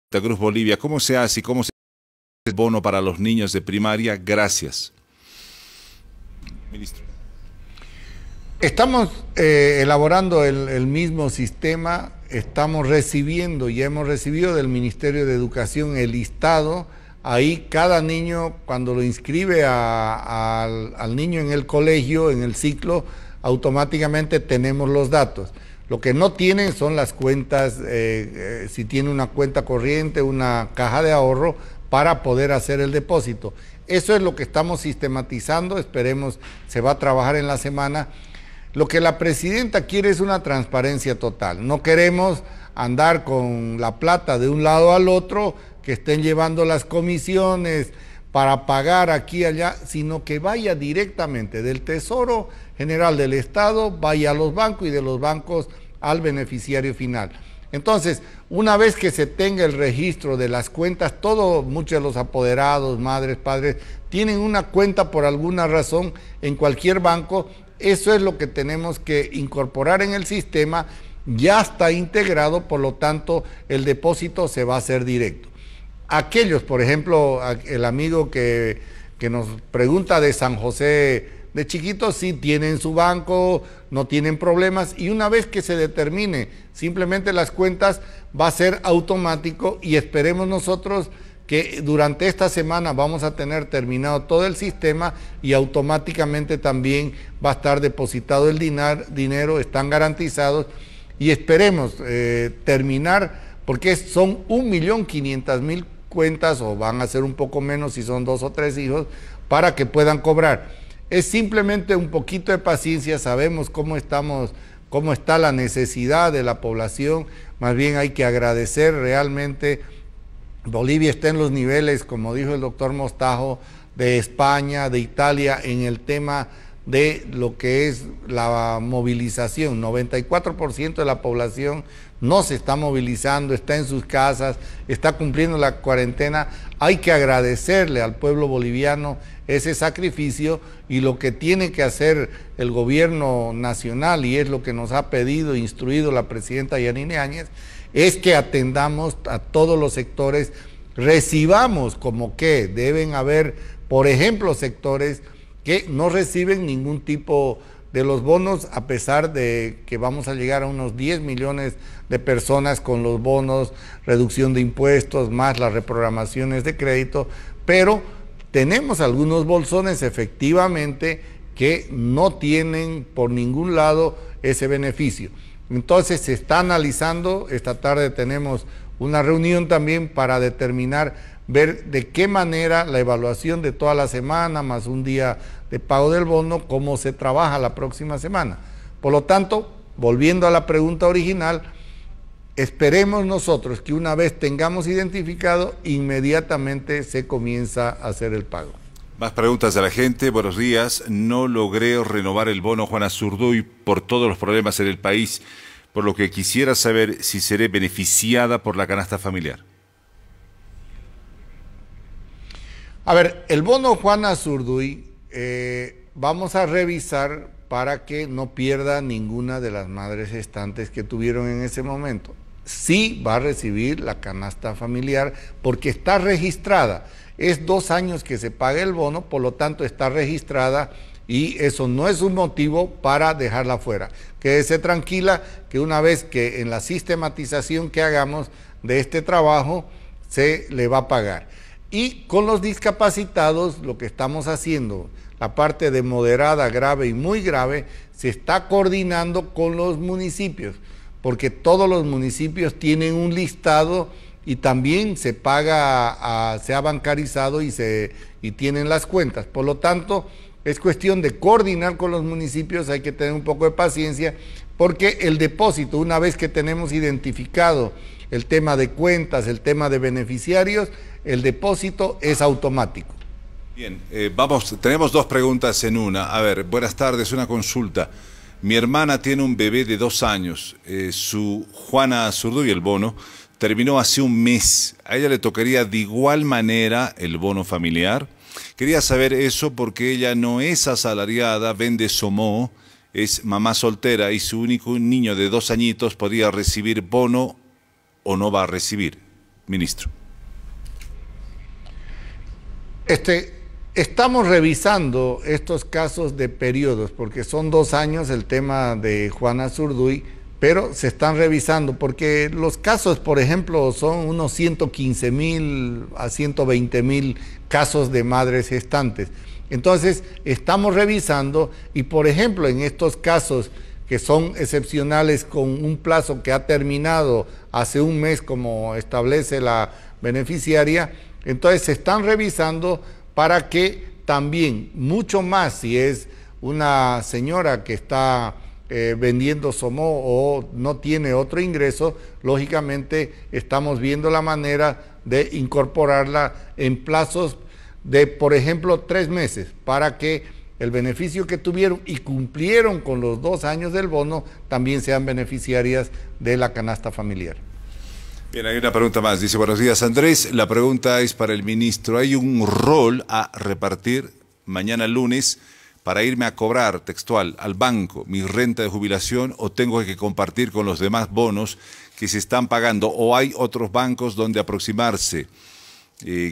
Santa Cruz, Bolivia. ¿Cómo se hace y cómo se hace el bono para los niños de primaria? Gracias. Ministro. Estamos elaborando el mismo sistema, estamos recibiendo y hemos recibido del Ministerio de Educación el listado. Ahí cada niño, cuando lo inscribe al niño en el colegio, en el ciclo, automáticamente tenemos los datos. Lo que no tienen son las cuentas, si tiene una cuenta corriente, una caja de ahorro, para poder hacer el depósito. Eso es lo que estamos sistematizando, esperemos se va a trabajar en la semana. Lo que la presidenta quiere es una transparencia total. No queremos andar con la plata de un lado al otro, que estén llevando las comisiones para pagar aquí y allá, sino que vaya directamente del Tesoro General del Estado, vaya a los bancos y de los bancos al beneficiario final. Entonces, una vez que se tenga el registro de las cuentas, muchos de los apoderados, madres, padres, tienen una cuenta por alguna razón en cualquier banco. Eso es lo que tenemos que incorporar en el sistema, ya está integrado, por lo tanto, el depósito se va a hacer directo. Aquellos, por ejemplo, el amigo que nos pregunta de San José de Chiquitos, sí tienen su banco, no tienen problemas, y una vez que se determine simplemente las cuentas, va a ser automático, y esperemos nosotros que durante esta semana vamos a tener terminado todo el sistema y automáticamente también va a estar depositado el dinero, están garantizados, y esperemos terminar, porque son 1.500.000 cuentas, o van a ser un poco menos si son 2 o 3 hijos, para que puedan cobrar. Es simplemente un poquito de paciencia, sabemos cómo está la necesidad de la población, más bien hay que agradecer realmente. Bolivia está en los niveles, como dijo el doctor Mostajo, de España, de Italia, en el tema de lo que es la movilización. 94% de la población no se está movilizando, está en sus casas, está cumpliendo la cuarentena. Hay que agradecerle al pueblo boliviano ese sacrificio, y lo que tiene que hacer el gobierno nacional, y es lo que nos ha pedido e instruido la presidenta Yanine Áñez, es que atendamos a todos los sectores, recibamos, como que deben haber, por ejemplo, sectores que no reciben ningún tipo de los bonos, a pesar de que vamos a llegar a unos 10 millones de personas con los bonos, reducción de impuestos, más las reprogramaciones de crédito, pero tenemos algunos bolsones efectivamente que no tienen por ningún lado ese beneficio. Entonces se está analizando, esta tarde tenemos una reunión también para determinar, ver de qué manera la evaluación de toda la semana, más un día de pago del bono, cómo se trabaja la próxima semana. Por lo tanto, volviendo a la pregunta original, esperemos nosotros que una vez tengamos identificado, inmediatamente se comienza a hacer el pago. Más preguntas de la gente. Buenos días. No logré renovar el bono Juana Zurduy por todos los problemas en el país, por lo que quisiera saber si seré beneficiada por la canasta familiar. A ver, el bono Juana Zurduy vamos a revisar para que no pierda ninguna de las madres gestantes que tuvieron en ese momento. Sí va a recibir la canasta familiar porque está registrada. Es 2 años que se paga el bono, por lo tanto está registrada, y eso no es un motivo para dejarla fuera. Quédese tranquila que una vez que en la sistematización que hagamos de este trabajo se le va a pagar. Y con los discapacitados, lo que estamos haciendo, la parte de moderada, grave y muy grave, se está coordinando con los municipios, porque todos los municipios tienen un listado y también se paga, se ha bancarizado y tienen las cuentas. Por lo tanto, es cuestión de coordinar con los municipios, hay que tener un poco de paciencia, porque el depósito, una vez que tenemos identificado el tema de cuentas, el tema de beneficiarios, el depósito es automático. Bien, tenemos 2 preguntas en una. A ver, buenas tardes, una consulta. Mi hermana tiene un bebé de 2 años, su Juana Zurduy, el bono, terminó hace un mes. A ella le tocaría de igual manera el bono familiar. Quería saber eso porque ella no es asalariada, vende somó, es mamá soltera y su único niño de 2 añitos podría recibir bono o no va a recibir. ministro. Estamos revisando estos casos de periodos, porque son 2 años el tema de Juana Azurduy, pero se están revisando, porque los casos, por ejemplo, son unos 115.000 a 120.000 casos de madres gestantes. Entonces, estamos revisando y, por ejemplo, en estos casos que son excepcionales con un plazo que ha terminado hace un mes, como establece la beneficiaria, entonces se están revisando para que también, mucho más si es una señora que está vendiendo somo o no tiene otro ingreso, lógicamente estamos viendo la manera de incorporarla en plazos de, por ejemplo, 3 meses, para que el beneficio que tuvieron y cumplieron con los 2 años del bono también sean beneficiarias de la canasta familiar. Bien, hay una pregunta más. Dice, buenos días, Andrés. La pregunta es para el ministro. ¿Hay un rol a repartir mañana lunes para irme a cobrar, textual, al banco mi renta de jubilación, o tengo que compartir con los demás bonos que se están pagando, o hay otros bancos donde aproximarse?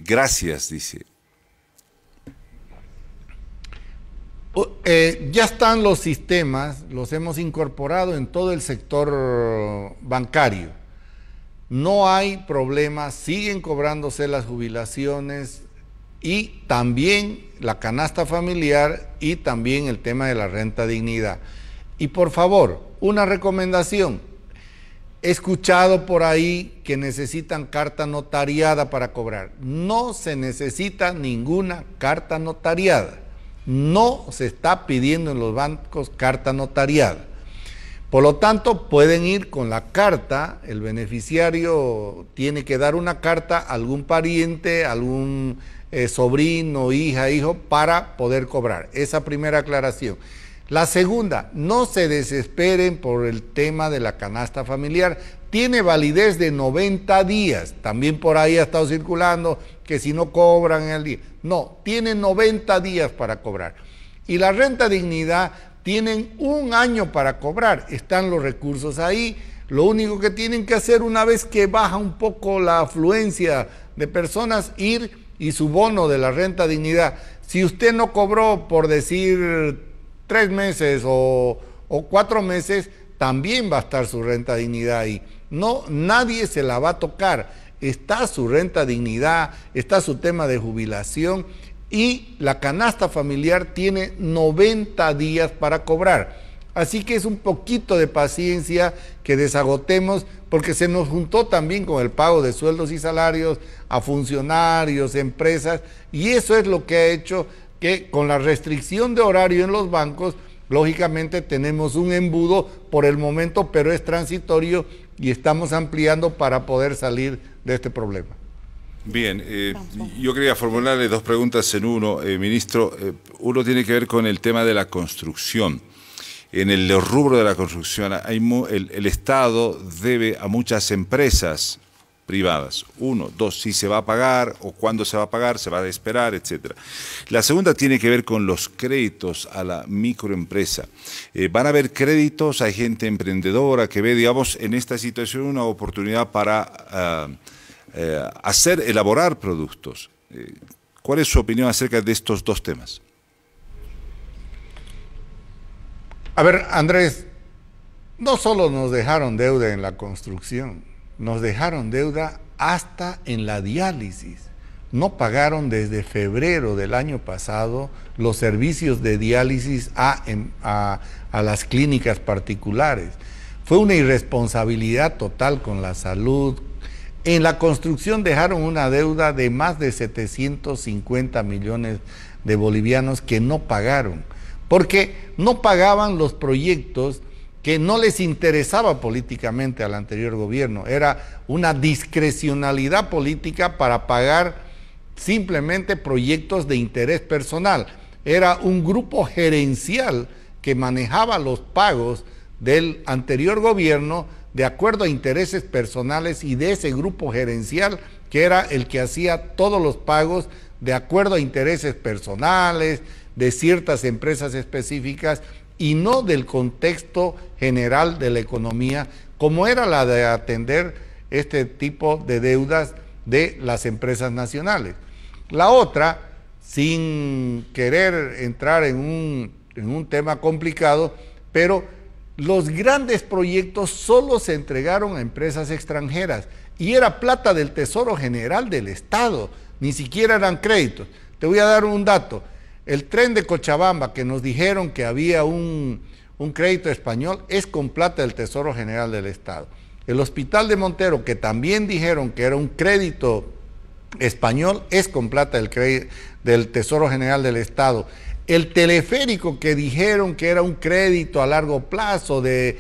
Gracias, dice. Ya están los sistemas, los hemos incorporado en todo el sector bancario. No hay problema, siguen cobrándose las jubilaciones y también la canasta familiar y también el tema de la renta dignidad. Y por favor, una recomendación. He escuchado por ahí que necesitan carta notariada para cobrar. No se necesita ninguna carta notariada. No se está pidiendo en los bancos carta notariada. Por lo tanto, pueden ir con la carta, el beneficiario tiene que dar una carta a algún pariente, algún sobrino, hija, hijo, para poder cobrar. Esa primera aclaración. La segunda, no se desesperen por el tema de la canasta familiar. Tiene validez de 90 días. También por ahí ha estado circulando que si no cobran en el día. No, tiene 90 días para cobrar. Y la renta dignidad tienen 1 año para cobrar. Están los recursos ahí. Lo único que tienen que hacer una vez que baja un poco la afluencia de personas, ir y su bono de la renta dignidad. Si usted no cobró, por decir, 3 meses o 4 meses, también va a estar su renta dignidad ahí. No, nadie se la va a tocar. Está su renta dignidad, está su tema de jubilación y la canasta familiar tiene 90 días para cobrar. Así que es un poquito de paciencia que desagotemos, porque se nos juntó también con el pago de sueldos y salarios a funcionarios, empresas, y eso es lo que ha hecho que con la restricción de horario en los bancos, lógicamente tenemos un embudo por el momento, pero es transitorio y estamos ampliando para poder salir de este problema. Bien, yo quería formularle 2 preguntas en uno, ministro. Uno tiene que ver con el tema de la construcción. En el rubro de la construcción, el Estado debe a muchas empresas privadas. 1, 2, si se va a pagar o cuándo se va a pagar, se va a esperar, etcétera. La segunda tiene que ver con los créditos a la microempresa. Van a haber créditos, hay gente emprendedora que ve, digamos, en esta situación una oportunidad para elaborar productos. ¿Cuál es su opinión acerca de estos 2 temas? A ver, Andrés, no solo nos dejaron deuda en la construcción, nos dejaron deuda hasta en la diálisis. No pagaron desde febrero del año pasado los servicios de diálisis a las clínicas particulares. Fue una irresponsabilidad total con la salud. En la construcción dejaron una deuda de más de 750 millones de bolivianos que no pagaron, porque no pagaban los proyectos que no les interesaba políticamente al anterior gobierno. Era una discrecionalidad política para pagar simplemente proyectos de interés personal. Era un grupo gerencial que manejaba los pagos del anterior gobierno de acuerdo a intereses personales, y de ese grupo gerencial que era el que hacía todos los pagos de acuerdo a intereses personales de ciertas empresas específicas y no del contexto general de la economía, como era la de atender este tipo de deudas de las empresas nacionales. La otra, sin querer entrar en un tema complicado, pero los grandes proyectos solo se entregaron a empresas extranjeras y era plata del Tesoro General del Estado, ni siquiera eran créditos. Te voy a dar un dato. El tren de Cochabamba, que nos dijeron que había un crédito español, es con plata del Tesoro General del Estado. El Hospital de Montero, que también dijeron que era un crédito español, es con plata del Tesoro General del Estado. El teleférico, que dijeron que era un crédito a largo plazo de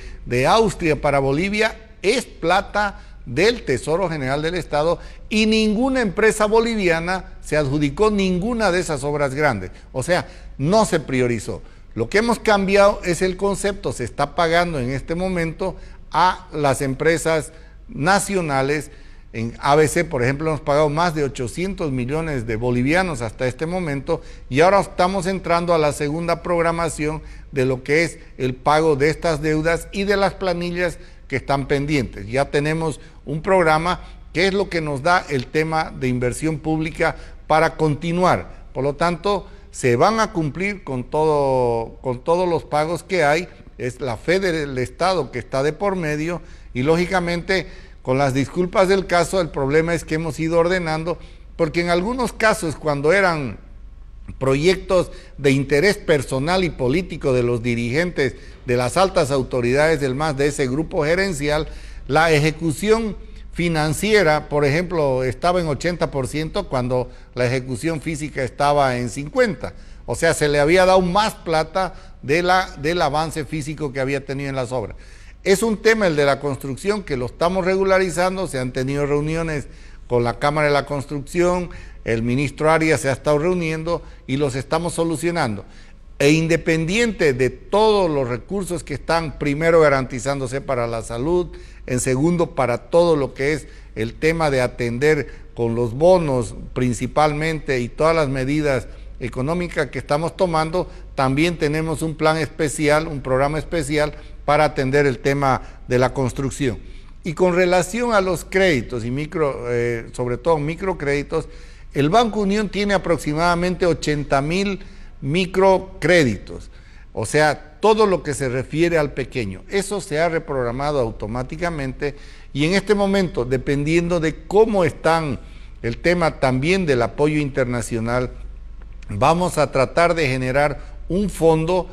Austria para Bolivia, es plata del Tesoro General del Estado, y ninguna empresa boliviana se adjudicó ninguna de esas obras grandes. O sea, no se priorizó. Lo que hemos cambiado es el concepto. Se está pagando en este momento a las empresas nacionales. En ABC, por ejemplo, hemos pagado más de 800 millones de bolivianos hasta este momento, y ahora estamos entrando a la segunda programación de lo que es el pago de estas deudas y de las planillas que están pendientes. Ya tenemos un programa que es lo que nos da el tema de inversión pública para continuar. Por lo tanto, se van a cumplir con todos los pagos que hay. Es la fe del Estado que está de por medio, y lógicamente, con las disculpas del caso, el problema es que hemos ido ordenando, porque en algunos casos, cuando eran proyectos de interés personal y político de los dirigentes de las altas autoridades del MAS, de ese grupo gerencial, la ejecución financiera, por ejemplo, estaba en 80% cuando la ejecución física estaba en 50%. O sea, se le había dado más plata del avance físico que había tenido en las obras. Es un tema, el de la construcción, que lo estamos regularizando. Se han tenido reuniones con la Cámara de la Construcción, el ministro Arias se ha estado reuniendo y los estamos solucionando. E independiente de todos los recursos que están, primero garantizándose para la salud, en segundo para todo lo que es el tema de atender con los bonos principalmente y todas las medidas económicas que estamos tomando, también tenemos un plan especial, un programa especial para atender el tema de la construcción. Y con relación a los créditos y sobre todo microcréditos, el Banco Unión tiene aproximadamente 80.000 microcréditos, o sea, todo lo que se refiere al pequeño. Eso se ha reprogramado automáticamente, y en este momento, dependiendo de cómo están el tema también del apoyo internacional, vamos a tratar de generar un fondo,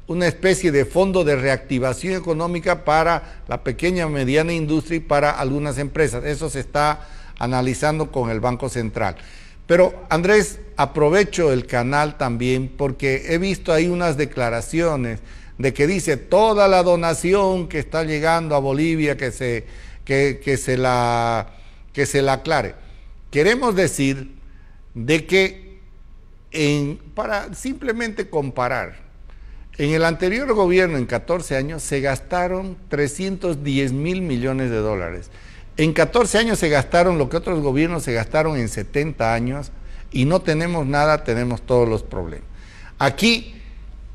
una especie de fondo de reactivación económica para la pequeña y mediana industria y para algunas empresas. Eso se está analizando con el Banco Central. Pero, Andrés, aprovecho el canal también porque he visto ahí unas declaraciones de que dice toda la donación que está llegando a Bolivia que se la aclare. Queremos decir de que, para simplemente comparar, en el anterior gobierno, en 14 años, se gastaron 310.000 millones de dólares. En 14 años se gastaron lo que otros gobiernos se gastaron en 70 años, y no tenemos nada, tenemos todos los problemas. Aquí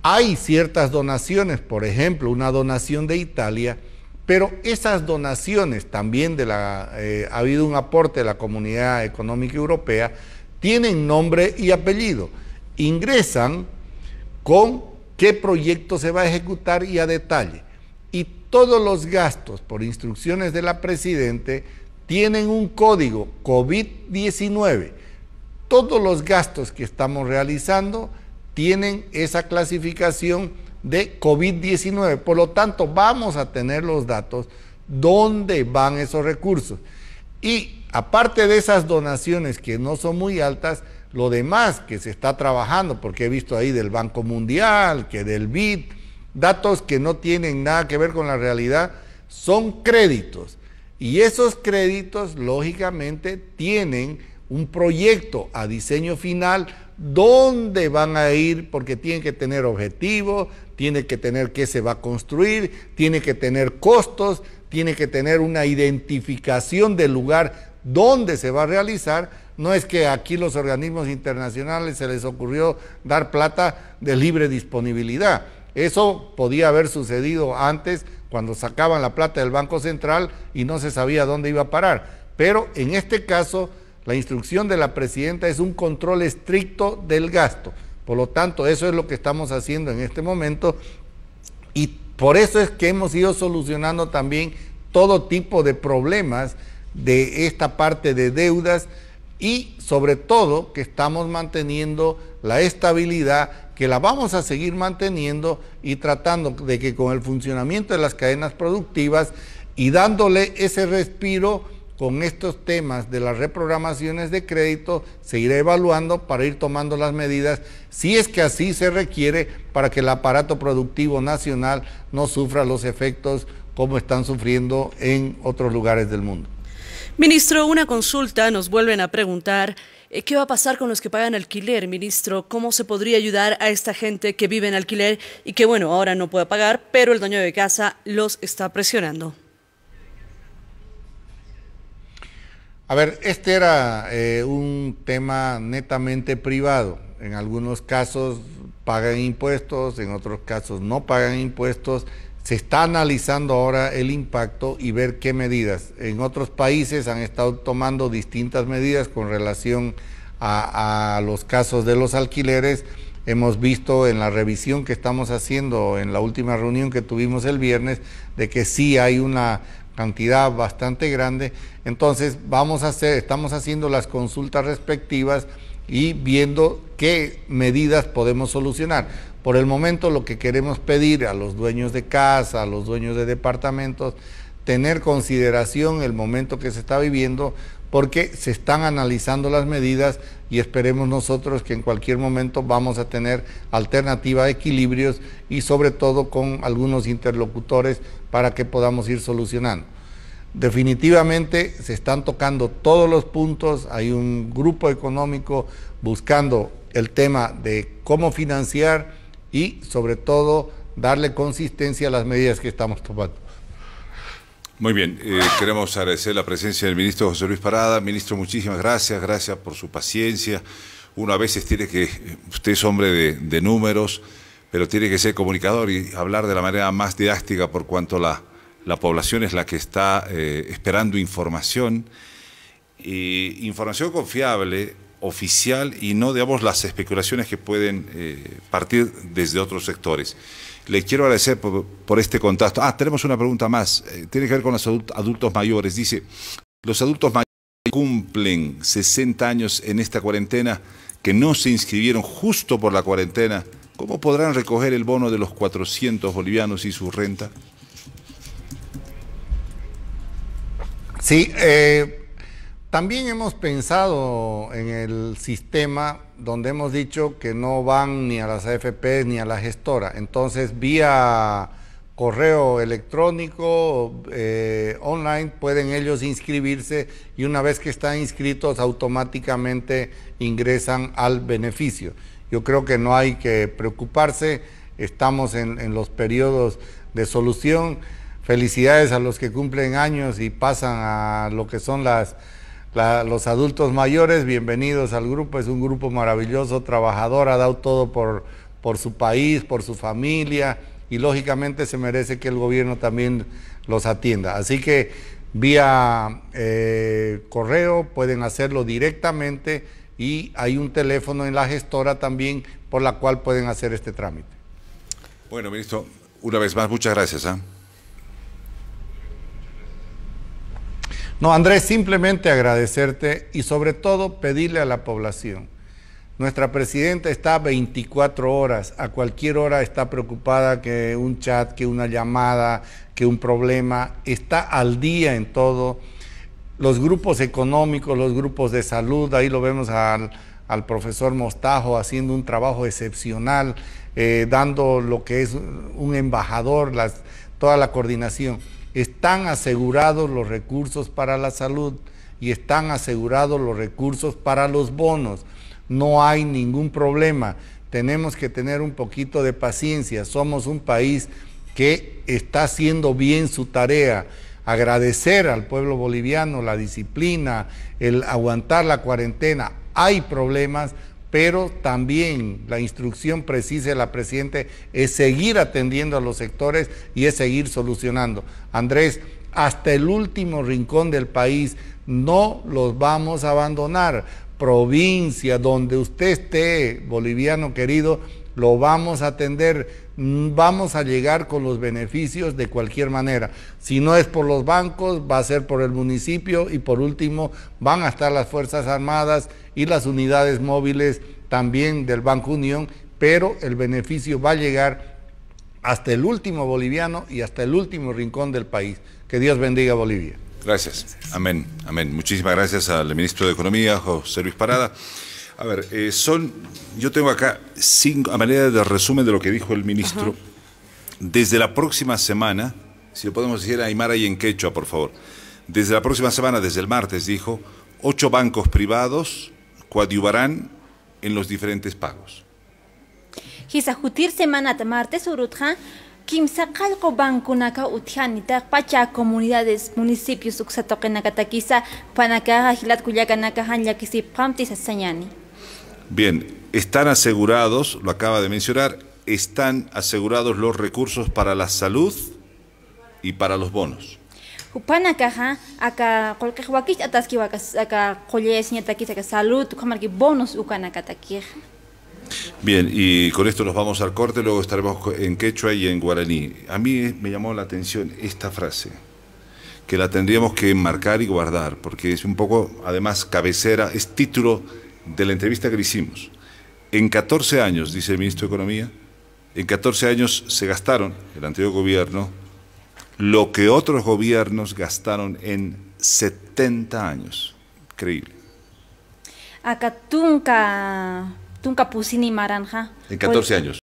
hay ciertas donaciones, por ejemplo, una donación de Italia, pero esas donaciones también ha habido un aporte de la Comunidad Económica Europea, tienen nombre y apellido, ingresan con qué proyecto se va a ejecutar y a detalle. Y todos los gastos, por instrucciones de la Presidente, tienen un código COVID-19. Todos los gastos que estamos realizando tienen esa clasificación de COVID-19. Por lo tanto, vamos a tener los datos dónde van esos recursos. Y aparte de esas donaciones que no son muy altas, lo demás que se está trabajando, porque he visto ahí del Banco Mundial, que del BID, datos que no tienen nada que ver con la realidad, son créditos. Y esos créditos, lógicamente, tienen un proyecto a diseño final, dónde van a ir, porque tienen que tener objetivos, tiene que tener qué se va a construir, tiene que tener costos, tiene que tener una identificación del lugar donde se va a realizar. No es que aquí los organismos internacionales se les ocurrió dar plata de libre disponibilidad. Eso podía haber sucedido antes, cuando sacaban la plata del Banco Central y no se sabía dónde iba a parar. Pero en este caso la instrucción de la presidenta es un control estricto del gasto. Por lo tanto, eso es lo que estamos haciendo en este momento y por eso es que hemos ido solucionando también todo tipo de problemas de esta parte de deudas y sobre todo que estamos manteniendo la estabilidad, que la vamos a seguir manteniendo y tratando de que con el funcionamiento de las cadenas productivas y dándole ese respiro con estos temas de las reprogramaciones de crédito, se irá evaluando para ir tomando las medidas, si es que así se requiere, para que el aparato productivo nacional no sufra los efectos como están sufriendo en otros lugares del mundo. Ministro, una consulta, nos vuelven a preguntar, ¿qué va a pasar con los que pagan alquiler, ministro? ¿Cómo se podría ayudar a esta gente que vive en alquiler y que, bueno, ahora no puede pagar, pero el dueño de casa los está presionando? A ver, este era un tema netamente privado. En algunos casos pagan impuestos, en otros casos no pagan impuestos. Se está analizando ahora el impacto y ver qué medidas. En otros países han estado tomando distintas medidas con relación a los casos de los alquileres. Hemos visto en la revisión que estamos haciendo en la última reunión que tuvimos el viernes, de que sí hay una cantidad bastante grande. Entonces estamos haciendo las consultas respectivas y viendo qué medidas podemos solucionar. Por el momento lo que queremos pedir a los dueños de casa, a los dueños de departamentos, tener consideración el momento que se está viviendo, porque se están analizando las medidas y esperemos nosotros que en cualquier momento vamos a tener alternativa de equilibrios y sobre todo con algunos interlocutores para que podamos ir solucionando. Definitivamente se están tocando todos los puntos, hay un grupo económico buscando el tema de cómo financiar y sobre todo darle consistencia a las medidas que estamos tomando. Muy bien, queremos agradecer la presencia del ministro José Luis Parada. Ministro, muchísimas gracias, gracias por su paciencia. Uno a veces tiene que, usted es hombre de números, pero tiene que ser comunicador y hablar de la manera más didáctica por cuanto la población es la que está esperando información, información confiable, oficial y no, digamos, las especulaciones que pueden partir desde otros sectores. Le quiero agradecer por este contacto. Tenemos una pregunta más, tiene que ver con los adultos mayores. Dice, los adultos mayores cumplen 60 años en esta cuarentena, que no se inscribieron justo por la cuarentena, ¿cómo podrán recoger el bono de los 400 bolivianos y su renta? Sí, también hemos pensado en el sistema donde hemos dicho que no van ni a las AFP ni a la gestora. Entonces, vía correo electrónico, online, pueden ellos inscribirse y una vez que están inscritos automáticamente ingresan al beneficio. Yo creo que no hay que preocuparse, estamos en los periodos de solución. Felicidades a los que cumplen años y pasan a lo que son los adultos mayores. Bienvenidos al grupo, es un grupo maravilloso, trabajador, ha dado todo por su país, por su familia y lógicamente se merece que el gobierno también los atienda. Así que vía correo pueden hacerlo directamente y hay un teléfono en la gestora también por la cual pueden hacer este trámite. Bueno, ministro, una vez más, muchas gracias. No, Andrés, simplemente agradecerte y sobre todo pedirle a la población. Nuestra presidenta está 24 horas, a cualquier hora está preocupada, que un chat, que una llamada, que un problema, está al día en todo. Los grupos económicos, los grupos de salud, ahí lo vemos al profesor Mostajo haciendo un trabajo excepcional, dando lo que es un embajador, toda la coordinación. Están asegurados los recursos para la salud y están asegurados los recursos para los bonos. No hay ningún problema. Tenemos que tener un poquito de paciencia. Somos un país que está haciendo bien su tarea. Agradecer al pueblo boliviano la disciplina, el aguantar la cuarentena. Hay problemas, pero también la instrucción precisa de la Presidenta es seguir atendiendo a los sectores y es seguir solucionando. Andrés, hasta el último rincón del país no los vamos a abandonar. Provincia, donde usted esté, boliviano querido, lo vamos a atender, vamos a llegar con los beneficios de cualquier manera. Si no es por los bancos, va a ser por el municipio y por último van a estar las Fuerzas Armadas y las unidades móviles también del Banco Unión, pero el beneficio va a llegar hasta el último boliviano y hasta el último rincón del país. Que Dios bendiga a Bolivia. Gracias. Amén. Amén. Muchísimas gracias al ministro de Economía, José Luis Parada. A ver, yo tengo acá a manera de resumen de lo que dijo el ministro. Desde la próxima semana, si lo podemos decir aymara y en quechua, por favor. Desde la próxima semana, desde el martes, dijo, 8 bancos privados coadyuvarán en los diferentes pagos. Hisa jutir semana martes urutja kimsa qalqo bankunaka utjanita pacha comunidades municipios uksatoqenakata quizá panaka hilat kuyakanaka hanyakisi pamtis asañani. Bien, están asegurados, lo acaba de mencionar, están asegurados los recursos para la salud y para los bonos. Upanaka aka kolqewakis ataski wakas aka qollesñatakis aka salud kamarki bonos ukanakatakij. Bien, y con esto nos vamos al corte, luego estaremos en quechua y en guaraní. A mí me llamó la atención esta frase, que la tendríamos que enmarcar y guardar, porque es un poco, además, cabecera, es título de la entrevista que le hicimos. En 14 años, dice el ministro de Economía, en 14 años se gastaron, el anterior gobierno, lo que otros gobiernos gastaron en 70 años. Increíble. Acá tunca pusini maranja. En 14 años.